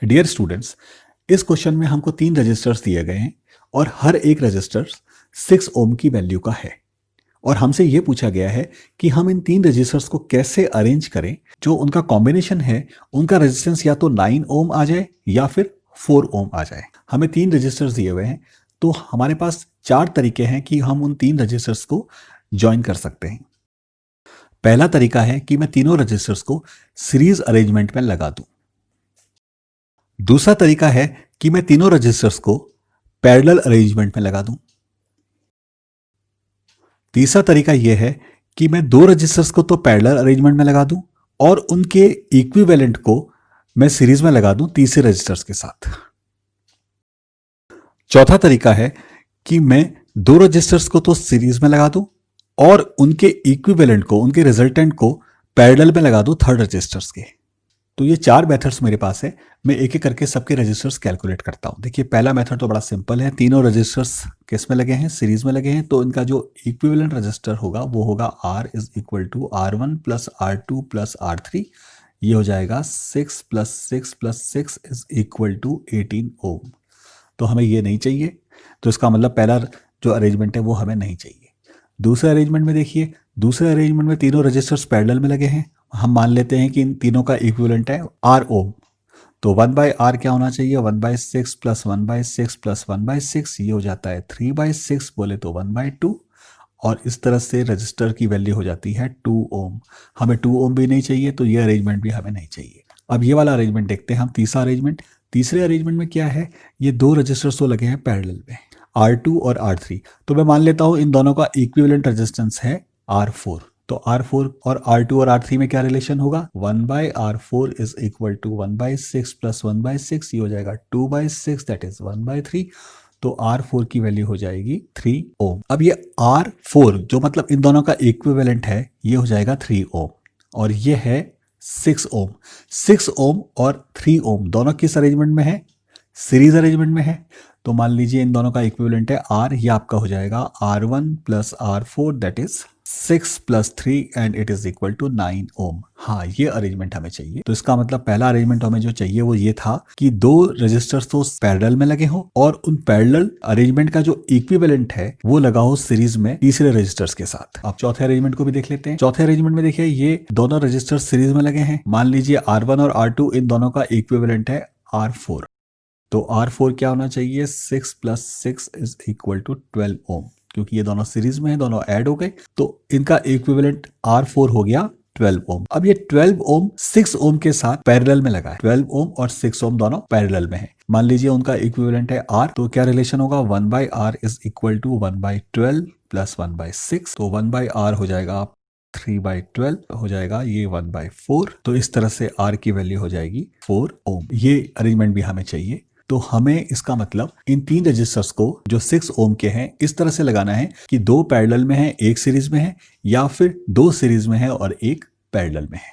Dear students, इस question में हमको 3 रजिस्टर्स दिए गए हैं और हर एक रजिस्टर 6 ओम की वैल्यू का है और हमसे ये पूछा गया है कि हम इन 3 रजिस्टर्स को कैसे अरेंज करें जो उनका कॉम्बिनेशन है, उनका रेजिस्टेंस या तो 9 ओम आ जाए या फिर 4 ओम आ जाए। हमें 3 रजिस्टर्स दिए हुए हैं तो हमारे पास 4 तरीके हैं कि हम उन 3 रजिस्टर्स को ज्वाइन कर सकते हैं। पहला तरीका है कि मैं तीनों रजिस्टर्स को सीरीज अरेंजमेंट में लगा दूं। दूसरा तरीका है कि मैं तीनों रजिस्टर्स को पैरेलल अरेंजमेंट में लगा दूं। तीसरा तरीका यह है कि मैं 2 रजिस्टर्स को तो पैरेलल अरेंजमेंट में लगा दूं और उनके इक्विवेलेंट को मैं सीरीज में लगा दूं तीसरे रजिस्टर्स के साथ। चौथा तरीका है कि मैं 2 रजिस्टर्स को तो सीरीज में लगा दूं और उनके इक्विवेलेंट को, उनके रिजल्टेंट को पैरेलल में लगा दूं थर्ड रजिस्टर्स के। तो ये 4 मेथड्स मेरे पास है। मैं एक एक करके सबके रजिस्टर्स कैलकुलेट करता हूं। देखिए, पहला मेथड तो बड़ा सिंपल है। तीनों रजिस्टर्स किस में लगे हैं? सीरीज में लगे हैं। तो इनका जो इक्विवेलेंट रजिस्टर होगा वो होगा R is equal to R1 plus R2 plus R3। ये हो जाएगा 6 plus 6 plus 6 is equal to 18 ohm. तो हमें ये नहीं चाहिए, तो इसका मतलब पहला जो अरेंजमेंट है वो हमें नहीं चाहिए। दूसरे अरेंजमेंट में देखिए, दूसरे अरेंजमेंट में तीनों रजिस्टर्स पैरेलल में लगे हैं। हम मान लेते हैं कि इन तीनों का इक्विवेलेंट है R ओम। तो 1/R क्या होना चाहिए? 1/6 प्लस 1/6 प्लस 1/6, ये हो जाता है 3/6, बोले तो 1/2। और इस तरह से रजिस्टर की वैल्यू हो जाती है 2 ओम। हमें 2 ओम भी नहीं चाहिए, तो ये अरेंजमेंट भी हमें नहीं चाहिए। अब ये वाला अरेंजमेंट देखते हैं हम, तीसरा अरेंजमेंट। तीसरे अरेंजमेंट में क्या है? ये 2 रजिस्टर्स तो लगे हैं पैरेलल में, R2 और R3। तो मैं मान लेता हूं इन दोनों का इक्विवेलेंट रेजिस्टेंस है R4। तो R4 और R2 और R3 में क्या रिलेशन होगा? 1/R4 is equal to 1/6 plus 1/6, ये हो जाएगा 2/6, दैट इज 1/3। तो R4 की वैल्यू हो जाएगी 3 ओम। अब ये R4 जो मतलब इन दोनों का इक्विवेलेंट है, ये हो जाएगा 3 ओम और ये है 6 ओम। 6 ओम और 3 ओम दोनों किस अरेंजमेंट में है? सीरीज अरेंजमेंट में है। तो मान लीजिए इन दोनों का इक्विवेलेंट है R, ये आपका हो जाएगा R1 plus R4, that is 6 plus 3 and it is equal to 9 ohm. हाँ, ये अरेंजमेंट हमें चाहिए। तो इसका मतलब पहला अरेंजमेंट हमें जो चाहिए वो ये था कि 2 रजिस्टर्स तो पैरेलल में लगे हो और उन पैरेलल अरेंजमेंट का जो इक्विवेलेंट है वो लगा हो सीरीज में तीसरे रजिस्टर्स के साथ। अब चौथे अरेंजमेंट को भी देख लेते हैं। चौथे अरेंजमेंट में देखिए, ये दोनों रजिस्टर्स सीरीज में लगे हैं। मान लीजिए R1 और R2 इन दोनों का इक्विवेलेंट है R4। तो R4 क्या होना चाहिए? 6 प्लस 6 इज इक्वल टू 12 ओम। क्योंकि ये दोनों सीरीज में है, दोनों ऐड हो गए, तो इनका इक्विवेलेंट R4 हो गया 12 ओम। अब ये 12 ओम 6 ओम के साथ पैरेलल में लगा है। 12 ओम और 6 ओम दोनों पैरेलल में है। मान लीजिए उनका इक्विवेलेंट है R, तो क्या रिलेशन होगा? 1/R is equal to 1/12 plus 1/6। तो 1/R हो जाएगा 3/12, हो जाएगा ये 1/4। तो इस तरह से R की वैल्यू हो जाएगी 4 ओम। ये अरेंजमेंट भी हमें चाहिए। तो हमें इसका मतलब इन 3 रजिस्टर्स को जो 6 ओम के हैं इस तरह से लगाना है कि 2 पैरेलल में है, एक सीरीज में है, या फिर 2 सीरीज में है और एक पैरेलल में है।